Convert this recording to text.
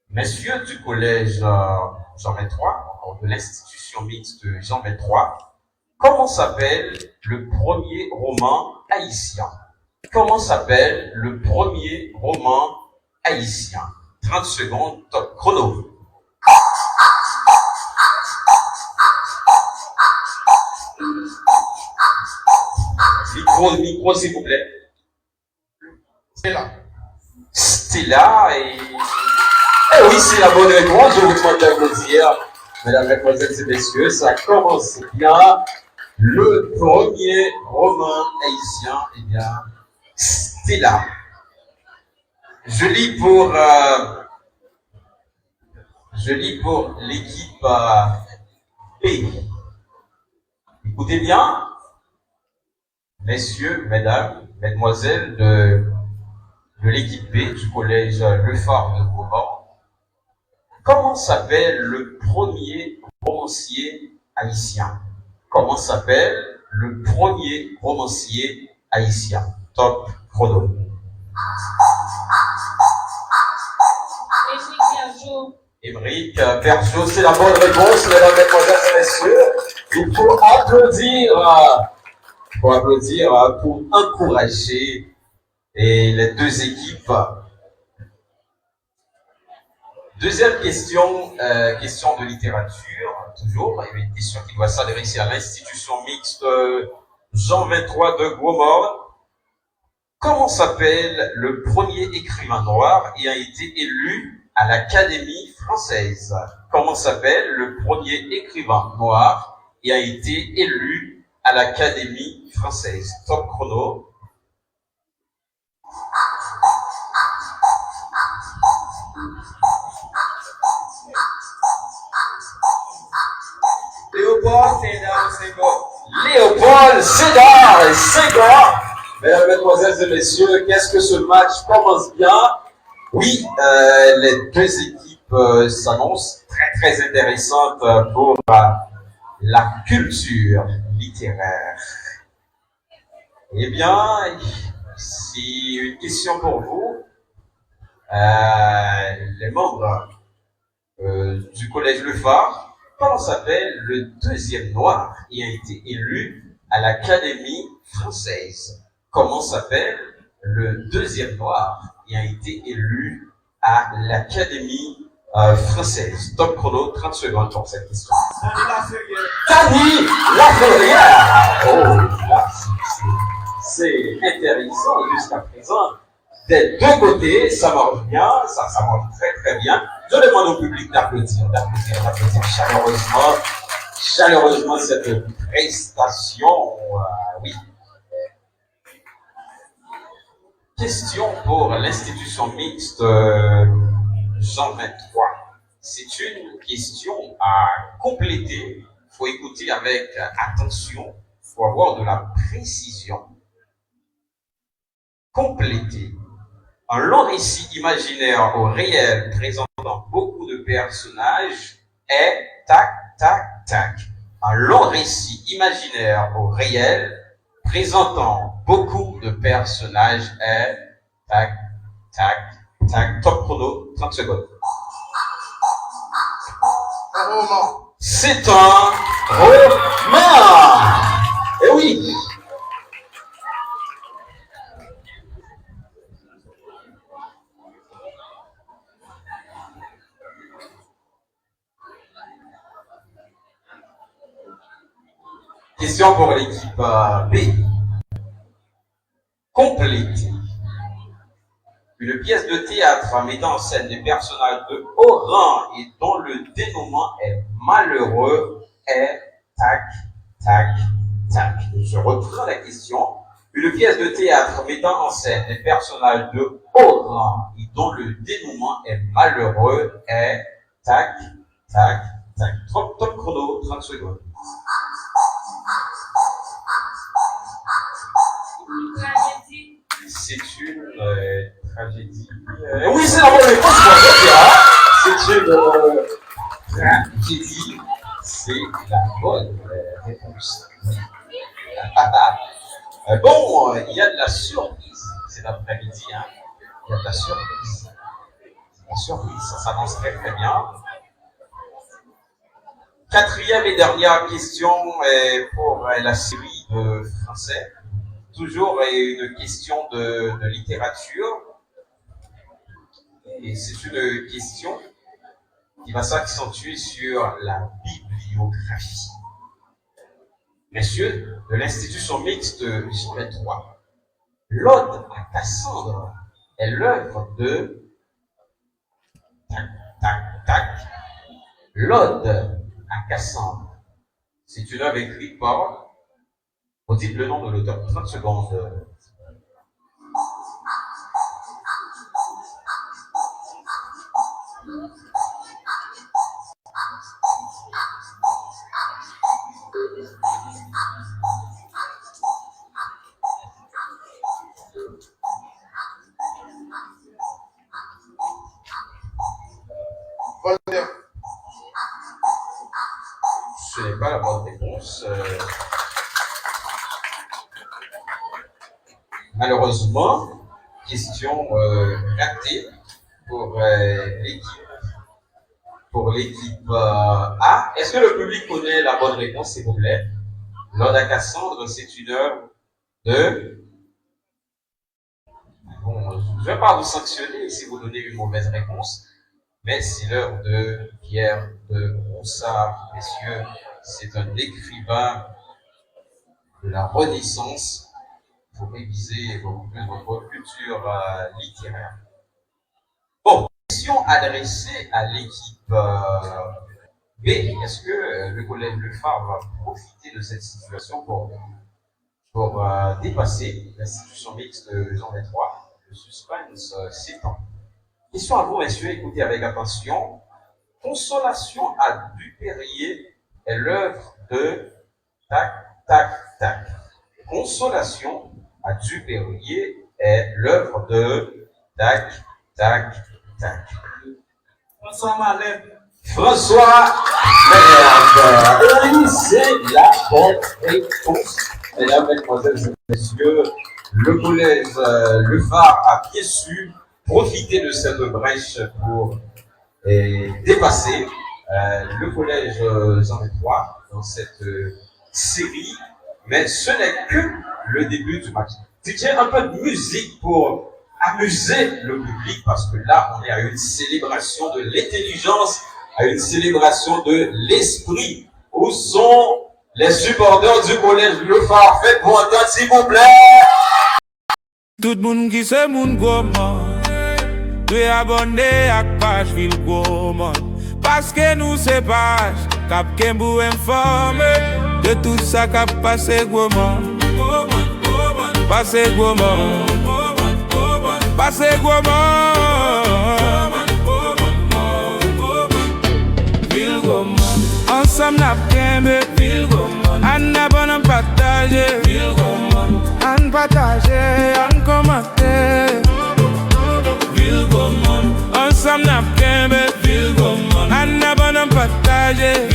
Messieurs du collège Jean 23, de l'institution mixte Jean 23, comment s'appelle le premier roman haïtien? Comment s'appelle le premier roman haïtien? 30 secondes, top chrono. Micro, s'il vous plaît. Stella et... Eh oui, c'est la bonne réponse, je vous demande d'applaudir. Mesdames, Mesdemoiselles et Messieurs, ça commence bien. Le premier roman haïtien, eh bien, Stella. Je lis pour l'équipe B. Écoutez bien, messieurs, mesdames, mesdemoiselles de l'équipe B du collège Le Phare de Beaumont. Comment s'appelle le premier romancier haïtien? Comment s'appelle le premier romancier haïtien? Top chrono. Émeric Bergeau, c'est la bonne réponse, mesdames, mesdemoiselles et messieurs. Il faut applaudir pour encourager les deux équipes. Deuxième question, question de littérature, toujours, et une question qui doit s'adresser à l'institution mixte Jean 23 de Gros-Morne. Comment s'appelle le premier écrivain noir ayant été élu à l'Académie française? Comment s'appelle le premier écrivain noir ayant été élu à l'Académie française? Top chrono. Léopold Sédar Senghor. Mesdames, Mesdemoiselles et Messieurs, qu'est-ce que ce match commence bien? Oui, les deux équipes s'annoncent très intéressantes pour la culture littéraire. Eh bien, c'est une question pour vous. Les membres du collège Le Phare. Comment s'appelle le deuxième noir ayant été élu à l'Académie française? Comment s'appelle le deuxième noir ayant été élu à l'Académie française? Top chrono, 30 secondes pour cette question. Tani Laferrière. Oh, là, c'est intéressant jusqu'à présent. Des deux côtés, ça marche bien, ça marche très bien. Je demande au public d'applaudir chaleureusement cette prestation. Oui. Question pour l'institution mixte Jean 23. C'est une question à compléter. Il faut écouter avec attention. Il faut avoir de la précision. Compléter. Un long récit imaginaire au réel présentant beaucoup de personnages est tac, tac, tac. Un long récit imaginaire au réel présentant beaucoup de personnages est tac, tac, tac. Top chrono, 30 secondes. Un roman. C'est un roman. Eh oui. Question pour l'équipe B. Compléter. Une pièce de théâtre mettant en scène des personnages de haut rang et dont le dénouement est malheureux est tac, tac, tac. Je reprends la question. Une pièce de théâtre mettant en scène des personnages de haut rang et dont le dénouement est malheureux est tac, tac, tac. Top chrono, 30 secondes. C'est une tragédie. Oui, c'est la bonne réponse. C'est une tragédie. C'est la bonne réponse. Bon, il y a de la surprise cet après-midi. Hein. Il y a de la surprise. La surprise, ça s'annonce très très bien. Quatrième et dernière question est pour la série de français. Toujours une question de littérature. Et c'est une question qui va s'accentuer sur la bibliographie. Messieurs, de l'institution mixte J 3, l'Ode à Cassandre est l'œuvre de tac, tac, tac. L'Ode à Cassandre, c'est une œuvre écrite par, vous dites le nom de l'auteur, 30 secondes. Ce n'est pas la bonne réponse. Malheureusement, question ratée pour l'équipe. Pour l'équipe A. Est-ce que le public connaît la bonne réponse, s'il vous plaît? L'Ode à Cassandre, c'est une œuvre de... Bon, je ne vais pas vous sanctionner si vous donnez une mauvaise réponse, mais c'est l'œuvre de Pierre de Ronsard. Messieurs, c'est un écrivain de la Renaissance pour réviser votre culture littéraire. Bon, question adressée à l'équipe B. Est-ce que le collège Le Phare va profiter de cette situation pour dépasser l'institution mixte de Jean 23? Le suspense s'étend. Question à vous, messieurs, écoutez avec attention. Consolation à Dupérier est l'œuvre de tac, tac, tac. Consolation à Dupérier est l'œuvre de tac, tac, tac. François Malin. François Malin. C'est la bonne réponse. Mesdames, mesdemoiselles et messieurs, le collège Le Phare a bien su profiter de cette brèche pour dépasser le collège Jean 23 dans cette série, mais ce n'est que le début du match. Tiens, un peu de musique pour amuser le public, parce que là, on est à une célébration de l'intelligence, à une célébration de l'esprit. Où sont les supporters du collège Le Phare? Faites-vous entendre, s'il vous plaît. Tout moun ki se moun goman, dwe abonne ak page Vil Goman. Paske nou se page kap kembou informe de tout sa kap pase goman. Pase goman, pase goman. Vil Goman, ansam nap kembe Vil Goman. An abon an pataje Vil Goman. An pataje, an komate Vil Goman. Ansam nap kembe Vil Goman. An abon an pataje